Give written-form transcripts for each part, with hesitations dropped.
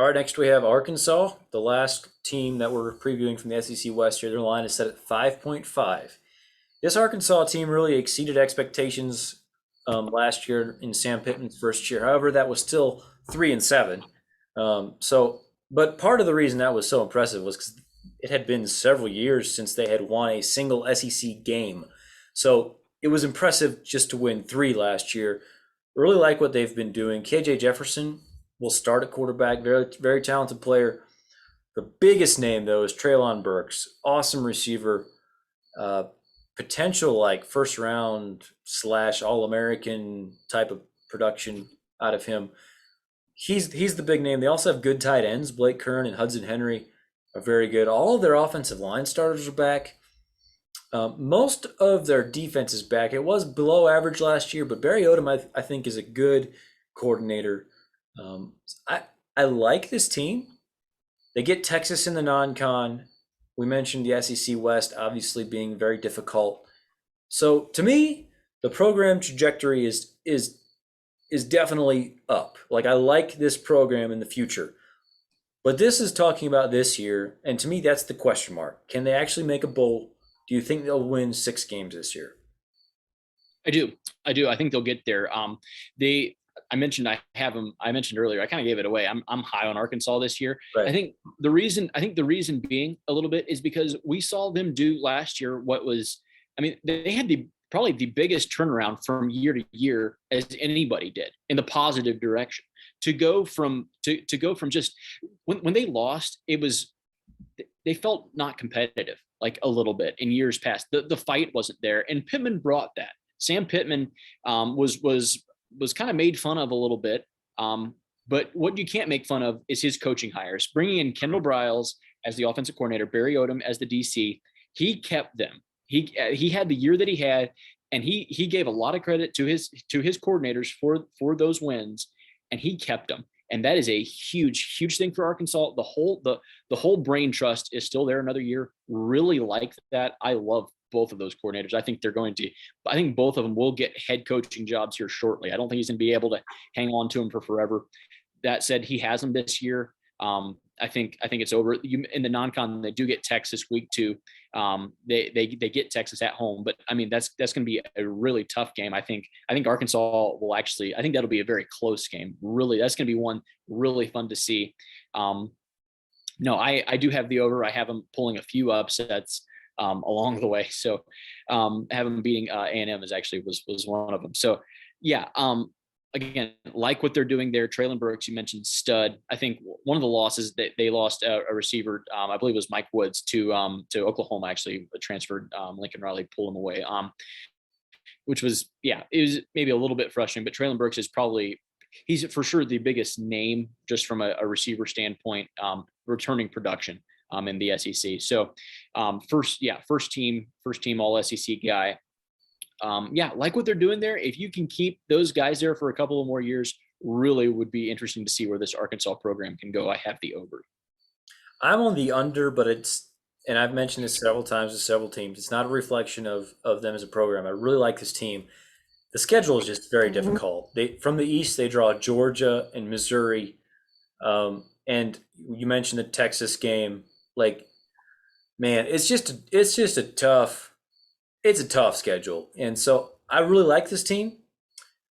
All right, next we have Arkansas, the last team that we're previewing from the SEC West here. Their line is set at 5.5. This Arkansas team really exceeded expectations last year in Sam Pittman's first year. However, that was still 3-7. But part of the reason that was so impressive was because it had been several years since they had won a single SEC game. So it was impressive just to win three last year. Really like what they've been doing. KJ Jefferson will start at quarterback, very, very talented player. The biggest name, though, is Traylon Burks. Awesome receiver. Uh, Potential like first round slash All American type of production out of him. He's the big name. They also have good tight ends. Blake Kern and Hudson Henry are very good. All of their offensive line starters are back. Most of their defense is back. It was below average last year, but Barry Odom, I think, is a good coordinator. Um, I I like this team. They get Texas in the non-con. We mentioned the SEC West obviously being very difficult. So to me, the program trajectory is definitely up. Like I like this program in the future. But this is talking about this year, and to me that's the question mark. Can they actually make a bowl? Do you think they'll win 6 games this year? I do. I do. I think they'll get there. They I mentioned I have them. I mentioned earlier. I kind of gave it away. I'm high on Arkansas this year. Right. I think the reason being a little bit is because we saw them do last year what was. I mean, they had probably the biggest turnaround from year to year as anybody did in the positive direction. To go from just when they lost, it was they felt not competitive like a little bit in years past. The fight wasn't there, and Pittman brought that. Sam Pittman was kind of made fun of a little bit. But what you can't make fun of is his coaching hires. Bringing in Kendall Briles as the offensive coordinator, Barry Odom as the DC, he kept them. He had the year that he had, and he gave a lot of credit to his coordinators for those wins, and he kept them. And that is a huge thing for Arkansas. The whole brain trust is still there another year. Really like that. I love both of those coordinators. I think both of them will get head coaching jobs here shortly. I don't think he's going to be able to hang on to them for forever. That said, he has them this year. I think it's over. In the non-con, they do get Texas week 2. They get Texas at home, but I mean that's going to be a really tough game. I think Arkansas will actually. I think that'll be a very close game. Really, that's going to be one really fun to see. No, I do have the over. I have them pulling a few upsets along the way. So have them beating A&M was one of them. So yeah. Again, like what they're doing there. Traylon Burks, you mentioned stud. I think one of the losses that they lost a receiver, I believe it was Mike Woods to Oklahoma, actually transferred. Lincoln Riley pulled him away, which was, it was maybe a little bit frustrating, but Traylon Burks he's for sure the biggest name just from a receiver standpoint, returning production in the SEC. So first team all SEC guy. Like what they're doing there. If you can keep those guys there for a couple of more years, really would be interesting to see where this Arkansas program can go. I have the over. I'm on the under, but and I've mentioned this several times to several teams. It's not a reflection of them as a program. I really like this team. The schedule is just very difficult. From the East, they draw Georgia and Missouri, and you mentioned the Texas game. Like, man, it's a tough schedule, and so I really like this team.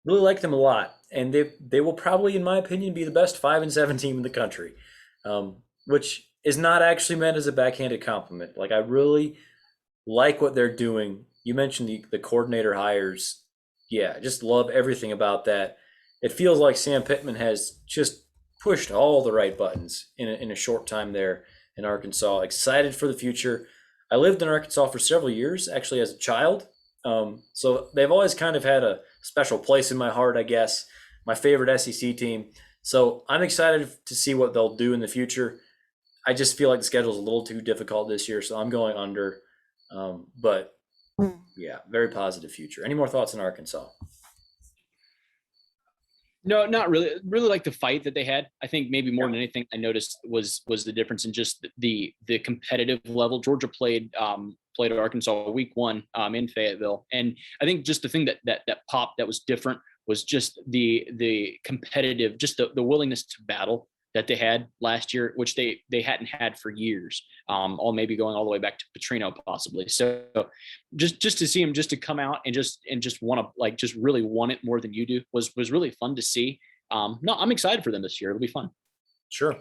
Really like them a lot, and they will probably, in my opinion, be the best 5-7 team in the country, which is not actually meant as a backhanded compliment. Like I really like what they're doing. You mentioned the coordinator hires. Yeah, just love everything about that. It feels like Sam Pittman has just pushed all the right buttons in a short time there in Arkansas. Excited for the future. I lived in Arkansas for several years, actually as a child. So they've always kind of had a special place in my heart, I guess. My favorite SEC team. So I'm excited to see what they'll do in the future. I just feel like the schedule is a little too difficult this year, so I'm going under. But yeah, very positive future. Any more thoughts on Arkansas? No, not really. Really like the fight that they had. I think maybe more than anything, I noticed was the difference in just the competitive level. Georgia played Arkansas week 1 in Fayetteville, and I think just the thing that popped that was different was just the competitive, just the willingness to battle that they had last year, which they hadn't had for years. All maybe going all the way back to Petrino possibly. So just to see him, just to come out and just want to like just really want it more than you do was really fun to see. No, I'm excited for them this year. It'll be fun. Sure.